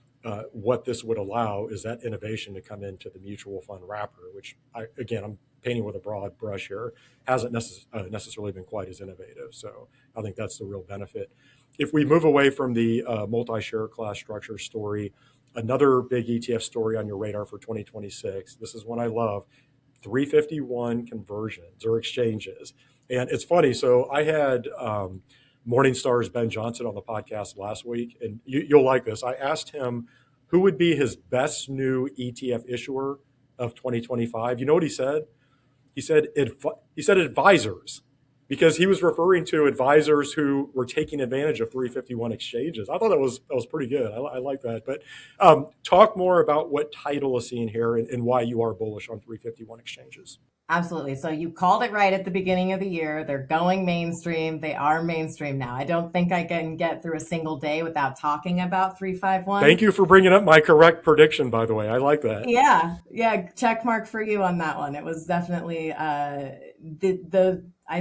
what this would allow is that innovation to come into the mutual fund wrapper, which, I'm painting with a broad brush here, hasn't necessarily been quite as innovative. So I think that's the real benefit. If we move away from the multi-share class structure story, another big ETF story on your radar for 2026, this is one I love, 351 conversions or exchanges. And it's funny. So I had Morningstar's Ben Johnson on the podcast last week, and you'll like this. I asked him who would be his best new ETF issuer of 2025. You know what he said? He said advisors, because he was referring to advisors who were taking advantage of 351 exchanges. I thought that was pretty good. I like that. But talk more about what Tidal is seeing here and why you are bullish on 351 exchanges. Absolutely. So you called it right at the beginning of the year. They're going mainstream. They are mainstream now. I don't think I can get through a single day without talking about 351. Thank you for bringing up my correct prediction, by the way. I like that. Yeah. Check mark for you on that one. It was definitely I'd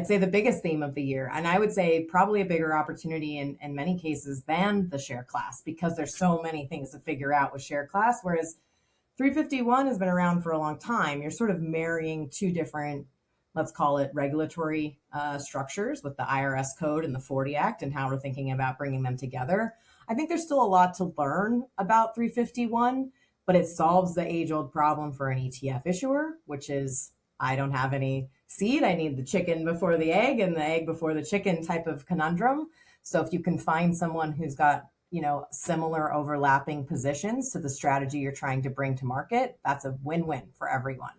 say the biggest theme of the year. And I would say probably a bigger opportunity in many cases than the share class, because there's so many things to figure out with share class. Whereas 351 has been around for a long time. You're sort of marrying two different, let's call it regulatory structures with the IRS code and the 40 Act and how we're thinking about bringing them together. I think there's still a lot to learn about 351, but it solves the age-old problem for an ETF issuer, which is I don't have any seed. I need the chicken before the egg and the egg before the chicken type of conundrum. So if you can find someone who's got similar overlapping positions to the strategy you're trying to bring to market, that's a win-win for everyone.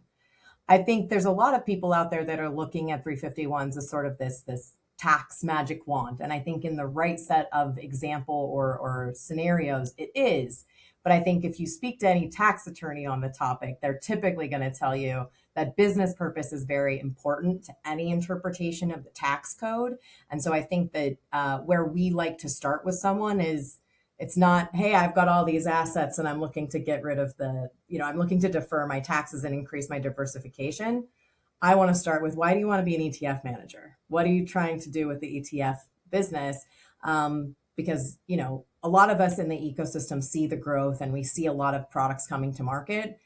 I think there's a lot of people out there that are looking at 351s as sort of this tax magic wand. And I think in the right set of example or scenarios, it is. But I think if you speak to any tax attorney on the topic, they're typically going to tell you that business purpose is very important to any interpretation of the tax code. And so I think that where we like to start with someone is, it's not, hey, I've got all these assets and I'm looking to get rid of I'm looking to defer my taxes and increase my diversification. I want to start with, why do you want to be an ETF manager? What are you trying to do with the ETF business? Because, a lot of us in the ecosystem see the growth and we see a lot of products coming to market.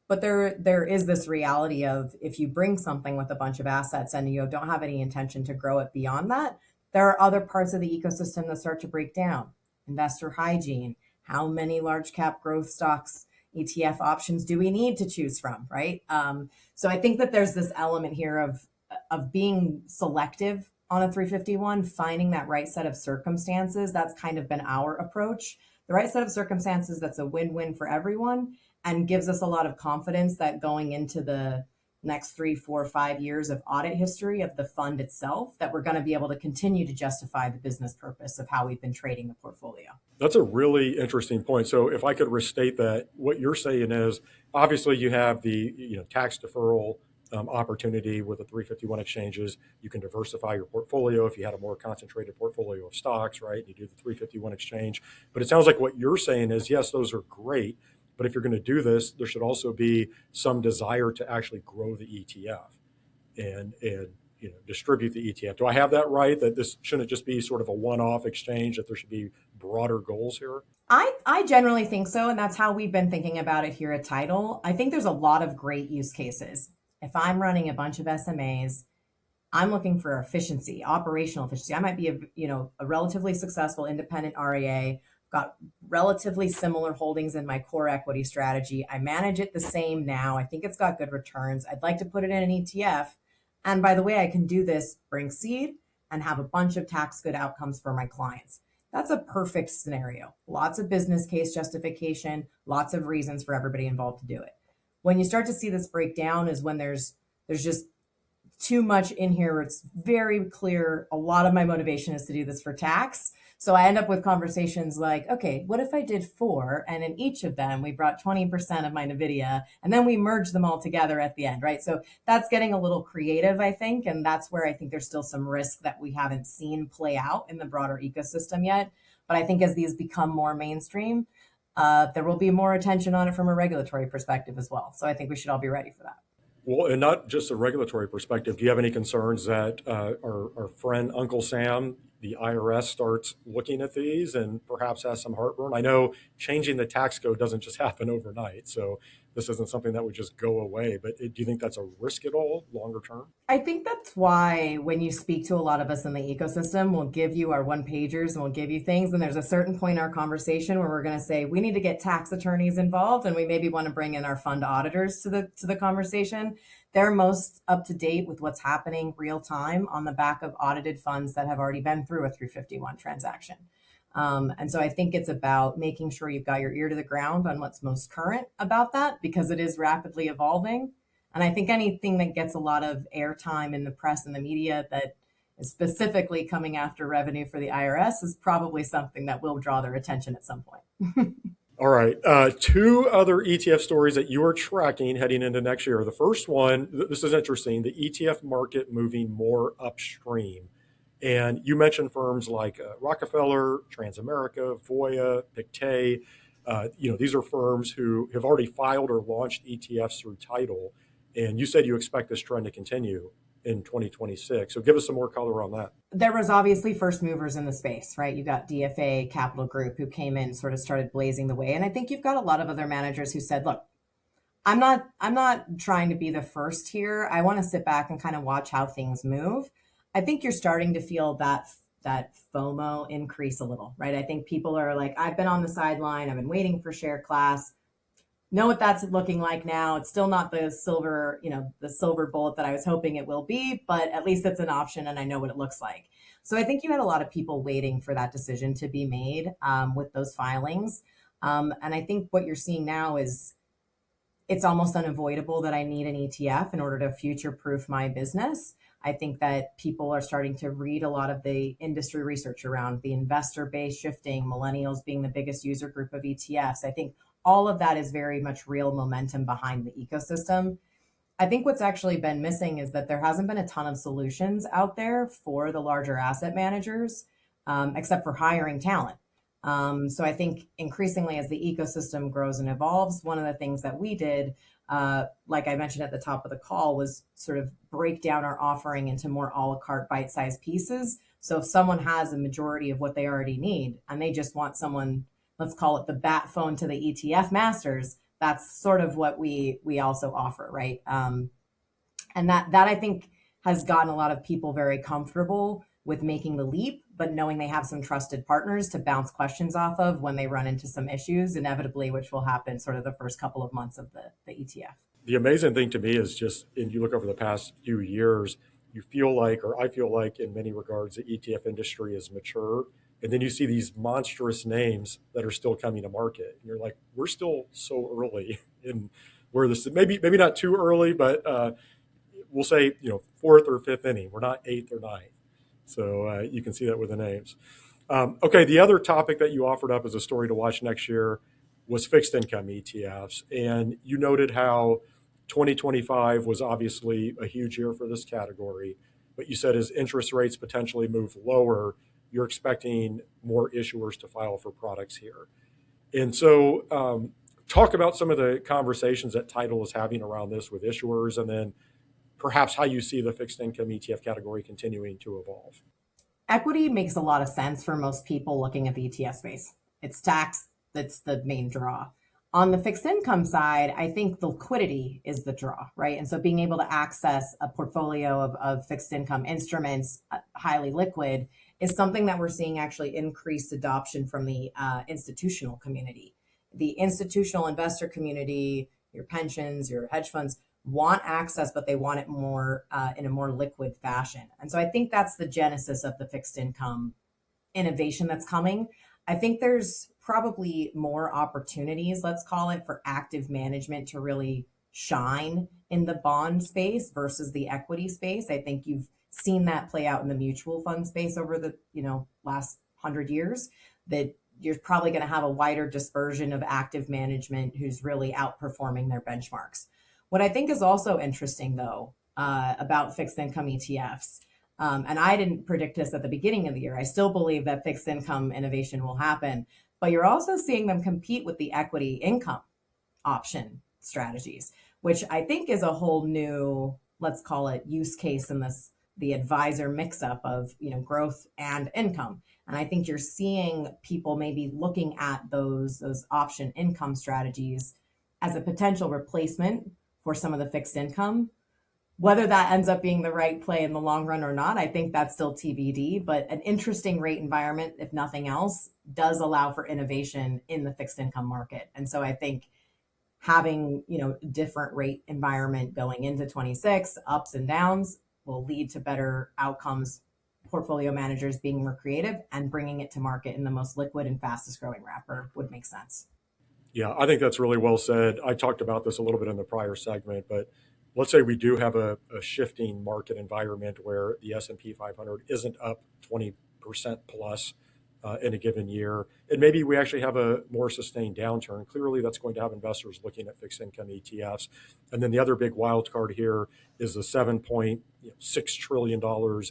But there is this reality of, if you bring something with a bunch of assets and you don't have any intention to grow it beyond that, there are other parts of the ecosystem that start to break down. Investor hygiene, how many large cap growth stocks, ETF options do we need to choose from, right? So I think that there's this element here of being selective on a 351, finding that right set of circumstances. That's kind of been our approach. The right set of circumstances that's a win-win for everyone and gives us a lot of confidence that going into the next 3, 4, 5 years of audit history of the fund itself, that we're going to be able to continue to justify the business purpose of how we've been trading the portfolio. That's a really interesting point. So if I could restate that, what you're saying is, obviously you have the tax deferral opportunity with the 351 exchanges. You can diversify your portfolio if you had a more concentrated portfolio of stocks, right? You do the 351 exchange. But it sounds like what you're saying is, yes, those are great. But if you're going to do this, there should also be some desire to actually grow the ETF and distribute the ETF. Do I have that right? That this shouldn't just be sort of a one-off exchange, that there should be broader goals here? I generally think so, and that's how we've been thinking about it here at Tidal. I think there's a lot of great use cases. If I'm running a bunch of SMAs, I'm looking for efficiency, operational efficiency. I might be a relatively successful independent RIA, got relatively similar holdings in my core equity strategy. I manage it the same now. I think it's got good returns. I'd like to put it in an ETF. And by the way, I can do this, bring seed, and have a bunch of tax good outcomes for my clients. That's a perfect scenario. Lots of business case justification, lots of reasons for everybody involved to do it. When you start to see this break down is when there's just too much in here where it's very clear a lot of my motivation is to do this for tax. So I end up with conversations like, okay, what if I did 4 and in each of them we brought 20% of my NVIDIA and then we merged them all together at the end, right? So that's getting a little creative, I think. And that's where I think there's still some risk that we haven't seen play out in the broader ecosystem yet. But I think as these become more mainstream, there will be more attention on it from a regulatory perspective as well. So I think we should all be ready for that. Well, and not just a regulatory perspective. Do you have any concerns that our friend Uncle Sam, the IRS, starts looking at these and perhaps has some heartburn? I know changing the tax code doesn't just happen overnight, so this isn't something that would just go away. But do you think that's a risk at all longer term? I think that's why when you speak to a lot of us in the ecosystem, we'll give you our one pagers and we'll give you things. And there's a certain point in our conversation where we're going to say, we need to get tax attorneys involved. And we maybe want to bring in our fund auditors to the conversation. They're most up to date with what's happening real time on the back of audited funds that have already been through a 351 transaction. And so I think it's about making sure you've got your ear to the ground on what's most current about that, because it is rapidly evolving. And I think anything that gets a lot of airtime in the press and the media that is specifically coming after revenue for the IRS is probably something that will draw their attention at some point. All right. 2 other ETF stories that you are tracking heading into next year. The first one, this is interesting, the ETF market moving more upstream. And you mentioned firms like Rockefeller, Transamerica, Voya, Pictet. These are firms who have already filed or launched ETFs through Tidal. And you said you expect this trend to continue in 2026. So give us some more color on that. There was obviously first movers in the space, right? You got DFA Capital Group who came in, sort of started blazing the way. And I think you've got a lot of other managers who said, look, I'm not trying to be the first here. I want to sit back and kind of watch how things move. I think you're starting to feel that FOMO increase a little, right? I think people are like, I've been on the sideline. I've been waiting for share class. Know what that's looking like now. It's still not the silver bullet that I was hoping it will be, but at least it's an option and I know what it looks like. So I think you had a lot of people waiting for that decision to be made with those filings. And I think what you're seeing now is it's almost unavoidable that I need an ETF in order to future-proof my business. I think that people are starting to read a lot of the industry research around the investor base shifting, millennials being the biggest user group of ETFs. I think all of that is very much real momentum behind the ecosystem. I think what's actually been missing is that there hasn't been a ton of solutions out there for the larger asset managers, except for hiring talent. So I think increasingly as the ecosystem grows and evolves, one of the things that we did, like I mentioned at the top of the call, was sort of break down our offering into more a la carte bite-sized pieces. So if someone has a majority of what they already need and they just want someone, let's call it the bat phone to the ETF masters, that's sort of what we also offer, right? And that I think has gotten a lot of people very comfortable with making the leap, but knowing they have some trusted partners to bounce questions off of when they run into some issues, inevitably, which will happen sort of the first couple of months of the ETF. The amazing thing to me is just, and you look over the past few years, you feel like, or I feel like in many regards, the ETF industry is mature. And then you see these monstrous names that are still coming to market. And you're like, we're still so early in where this is, maybe not too early, but we'll say, 4th or 5th inning. We're not 8th or 9th. So you can see that with the names. Okay, the other topic that you offered up as a story to watch next year was fixed income ETFs. And you noted how 2025 was obviously a huge year for this category, but you said as interest rates potentially move lower, you're expecting more issuers to file for products here. And so talk about some of the conversations that Tidal is having around this with issuers, and then perhaps how you see the fixed income ETF category continuing to evolve. Equity makes a lot of sense for most people looking at the ETF space. It's tax that's the main draw. On the fixed income side, I think the liquidity is the draw, right? And so being able to access a portfolio of fixed income instruments, highly liquid, is something that we're seeing actually increased adoption from the institutional community. The institutional investor community, your pensions, your hedge funds, want access, but they want it more in a more liquid fashion. And so I think that's the genesis of the fixed income innovation that's coming. I think there's probably more opportunities, let's call it, for active management to really shine in the bond space versus the equity space. I think you've seen that play out in the mutual fund space over the last 100 years, that you're probably going to have a wider dispersion of active management who's really outperforming their benchmarks. What I think is also interesting, though, about fixed income ETFs, and I didn't predict this at the beginning of the year, I still believe that fixed income innovation will happen, but you're also seeing them compete with the equity income option strategies, which I think is a whole new, let's call it, use case in the advisor mix-up of growth and income. And I think you're seeing people maybe looking at those option income strategies as a potential replacement for some of the fixed income. Whether that ends up being the right play in the long run or not, I think that's still TBD, but an interesting rate environment, if nothing else, does allow for innovation in the fixed income market. And so I think having, different rate environment going into 26, ups and downs, will lead to better outcomes, portfolio managers being more creative and bringing it to market in the most liquid and fastest growing wrapper would make sense. Yeah, I think that's really well said. I talked about this a little bit in the prior segment, but let's say we do have a shifting market environment where the S&P 500 isn't up 20% plus in a given year, and maybe we actually have a more sustained downturn. Clearly, that's going to have investors looking at fixed income ETFs. And then the other big wild card here is the $7.6 trillion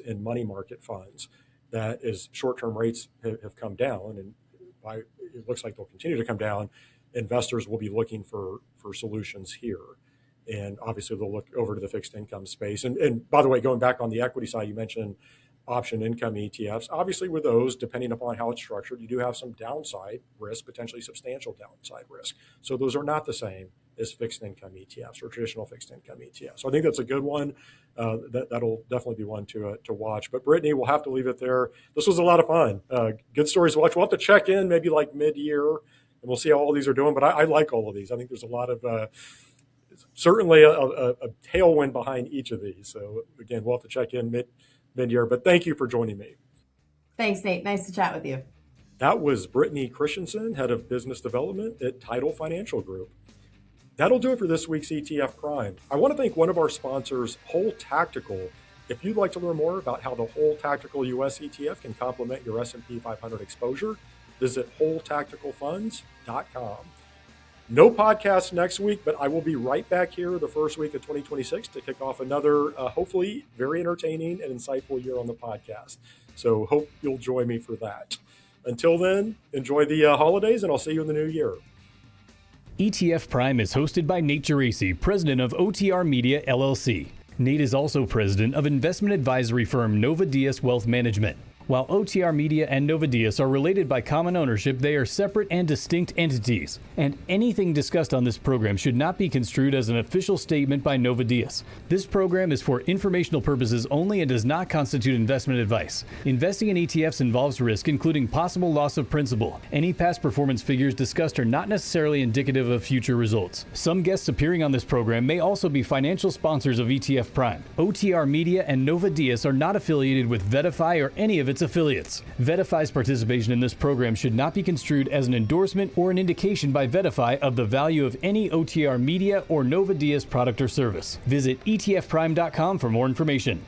in money market funds. That is, short-term rates have come down, and it looks like they'll continue to come down. Investors will be looking for solutions here. And obviously, they'll look over to the fixed income space. And by the way, going back on the equity side, you mentioned option income ETFs. Obviously, with those, depending upon how it's structured, you do have some downside risk, potentially substantial downside risk. So those are not the same as fixed income ETFs or traditional fixed income ETFs. So I think that's a good one. That'll definitely be one to watch. But Brittany, we'll have to leave it there. This was a lot of fun. Good stories to watch. We'll have to check in maybe like mid-year, and we'll see how all these are doing. But I like all of these. I think there's a lot of certainly a tailwind behind each of these. So again, we'll have to check in mid-year, but thank you for joining me. Thanks, Nate. Nice to chat with you. That was Brittany Christensen, Head of Business Development at Tidal Financial Group. That'll do it for this week's ETF Prime. I want to thank one of our sponsors, Whole Tactical. If you'd like to learn more about how the Whole Tactical US ETF can complement your S&P 500 exposure, visit wholetacticalfunds.com. No podcast next week, but I will be right back here the first week of 2026 to kick off another, hopefully, very entertaining and insightful year on the podcast. So hope you'll join me for that. Until then, enjoy the holidays, and I'll see you in the new year. ETF Prime is hosted by Nate Geraci, president of OTR Media, LLC. Nate is also president of investment advisory firm Nova Diaz Wealth Management. While OTR Media and Nova Diaz are related by common ownership, they are separate and distinct entities, and anything discussed on this program should not be construed as an official statement by Nova Diaz. This program is for informational purposes only and does not constitute investment advice. Investing in ETFs involves risk, including possible loss of principal. Any past performance figures discussed are not necessarily indicative of future results. Some guests appearing on this program may also be financial sponsors of ETF Prime. OTR Media and Nova Diaz are not affiliated with VettaFi or any of its affiliates. VettaFi's participation in this program should not be construed as an endorsement or an indication by VettaFi of the value of any OTR Media or Nova Diaz product or service. Visit etfprime.com for more information.